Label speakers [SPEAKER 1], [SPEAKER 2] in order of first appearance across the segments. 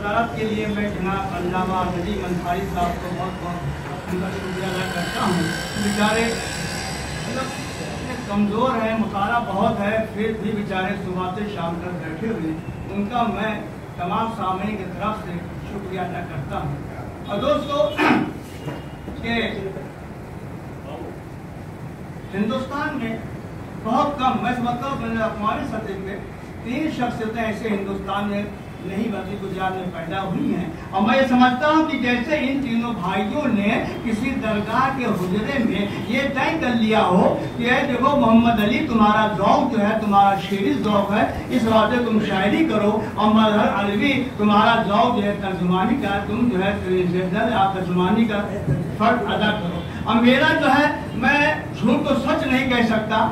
[SPEAKER 1] सदारत के लिए मैं जनाब अल्लामा नदीम अंसारी साहब को बहुत बहुत उनका शुक्रिया अदा करता हूँ। बेचारे मतलब कमज़ोर हैं, मुताला बहुत है, फिर भी बेचारे सुबह से शाम तक बैठे हुए, उनका मैं तमाम सामने की तरफ से शुक्रिया अदा करता हूँ। और दोस्तों के हिंदुस्तान में बहुत कम, मैं समझता हूँ अक़वामी सतह पे 3 शख्सियतें ऐसे हिंदुस्तान में नहीं बल्कि गुजरात में पैदा हुई हैं। और मैं ये समझता हूँ कि जैसे इन तीनों भाइयों ने किसी दरगाह के हुजरे में ये तय कर लिया हो कि देखो मोहम्मद अली तुम्हारा ज़ौक़ जो है, तुम्हारा शेरी ज़ौक़ है, इस वास्ते तुम शायरी करो, और मज़हर अलवी तुम्हारा ज़ौक़ जो है तर्जुमानी का, तुम जो है आप तर्जुमानी का फ़र्ज अदा करो। और मेरा जो है, मैं झूठ को सच नहीं कह सकता,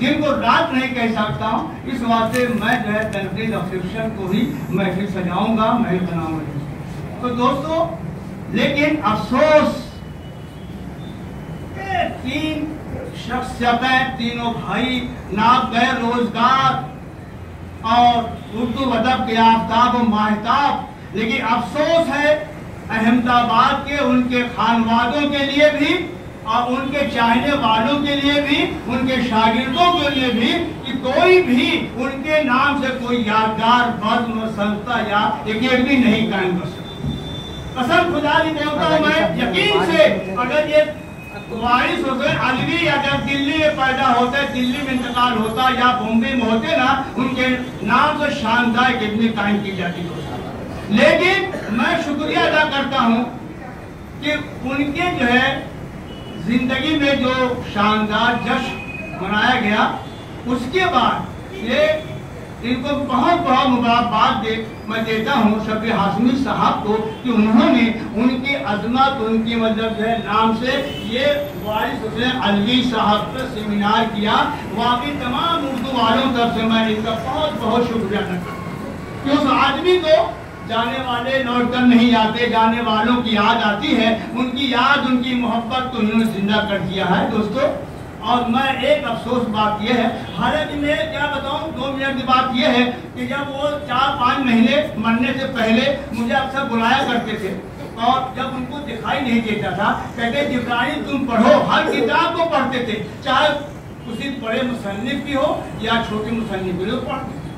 [SPEAKER 1] दिन को रात नहीं कह सकता हूँ, इस वास्ते मैं जो है तनकीद और फिक्शन को ही महफिल सजाऊंगा, महल बनाऊंगा। तो दोस्तों, लेकिन अफसोस 3 शख्सियतें, तीनों भाई नाब गए रोजगार और उर्दू अदब के आफ्ताब और माहताब, लेकिन अफसोस है अहमदाबाद के उनके खानवादों के लिए भी और उनके चाहने वालों के लिए भी, उनके शागिर्दों के लिए भी, कि कोई भी उनके नाम से कोई यादगार बज़्म, संस्था या एकेडमी नहीं कायम कर सकता। कसम खुदा की कहता हूं मैं, यकीन से, अगर ये वारिस हुसैन अलवी या जब दिल्ली में पैदा होते, दिल्ली में इंतकाल होता या बॉम्बे में होते ना, उनके नाम से शानदार एकेडमी कायम की जाती हो। लेकिन मैं शुक्रिया अदा करता हूँ कि उनके जो है जिंदगी में जो शानदार जश्न मनाया गया, उसके बाद ये इनको बहुत बहुत मुबारकबाद मैं देता हूँ शफी हाशमी साहब को कि उन्होंने उनकी अजमत, उनकी मतलब जो है नाम से ये वारिस हुसैन अलवी साहब पर सेमिनार किया। वाकई तमाम उर्दू वालों तरफ से मैं इनका बहुत बहुत शुक्रिया अदा करता हूँ कि उस आदमी को जाने वाले लौट कर नहीं आते, जाने वालों की याद आती है, उनकी याद, उनकी मोहब्बत को इन्होंने जिंदा कर दिया है दोस्तों। और मैं एक अफसोस बात यह है, हालांकि मैं क्या बताऊं, 2 मिनट की बात यह है कि जब वो 4-5 महीने मरने से पहले मुझे अक्सर बुलाया करते थे, और जब उनको दिखाई नहीं देता था, कहते जिब्राइल तुम पढ़ो, हर किताब को पढ़ते थे, चाहे किसी बड़े मुसन्निफ की हो या छोटे मुसन्निफ की हो,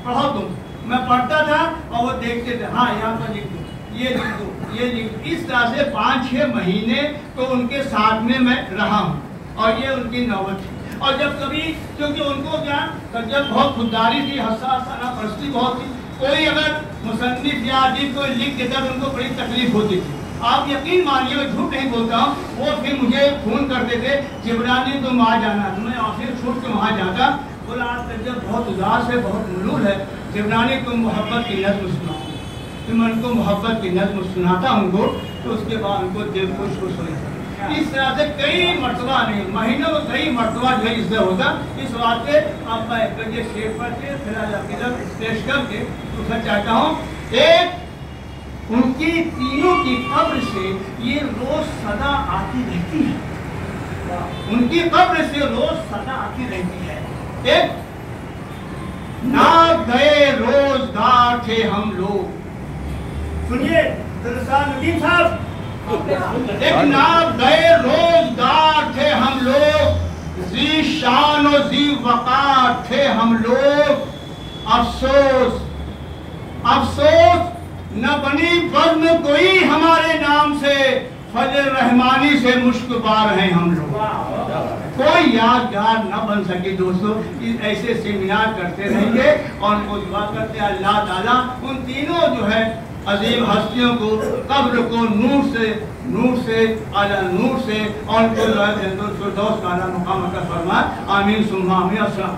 [SPEAKER 1] पढ़ो तुम। मैं पढ़ता था और वो देखते थे, हाँ यहाँ पर लिख दो, ये लिख दो, ये लिख दो। इस तरह से 5-6 महीने तो उनके साथ में मैं रहा हूँ, और ये उनकी नौबत थी। और जब कभी, क्योंकि उनको क्या, जब बहुत खुददारी थी, हसाना परस्ती बहुत थी, कोई अगर मुसन्निफ या अदीब को लिख देता तो उनको बड़ी तकलीफ होती थी। आप यकीन मानिए, मैं झूठ नहीं बोलता हूँ, वो फिर मुझे फ़ोन करते थे, जिब्रानी तुम वहाँ जाना, तो मैं ऑफिस छूट के वहाँ जाता, बोला आज तक बहुत उदास है, बहुत मलूल है, जिब्रानी तुम मोहब्बत की नज़्म सुनाओ। फिर मैं उनको मोहब्बत की नज़्म सुनाता उनको, तो उसके बाद उनको दिल खुश खुश हो जाता। इस तरह से कई मरतबा नहीं, महीनों में कई मरतबा जो है इससे होता। इस बात से अब मैं ये शेर पर से फिर पेश करके पूछना चाहता हूँ, एक उनकी तीनों की कब्र से ये रोज सदा आती रहती है, उनकी कब्र से रोज सदा आती रहती है। एक ना गए रोजगार थे हम लोग, सुनिए नदीम साहब, एक ना गए रोजगार थे हम लोग, जी शान और जी वकार थे हम लोग, अफसोस अफसोस न बनी बज़्म कोई हमारे नाम से, फजल रहमानी से मुश्कबार हैं हम लोग। कोई यादगार न बन सके दोस्तों, ऐसे सेमिनार करते रहेंगे और उनको दुआ करते हैं अल्लाह ताला उन तीनों जो है अजीम हस्तियों को कब्र को नूर से आला नूर से और उनको जो है फिरदौस का आला मुकाम अता फरमाए। आमीन सुम्मा आमीन। अस्सलाम।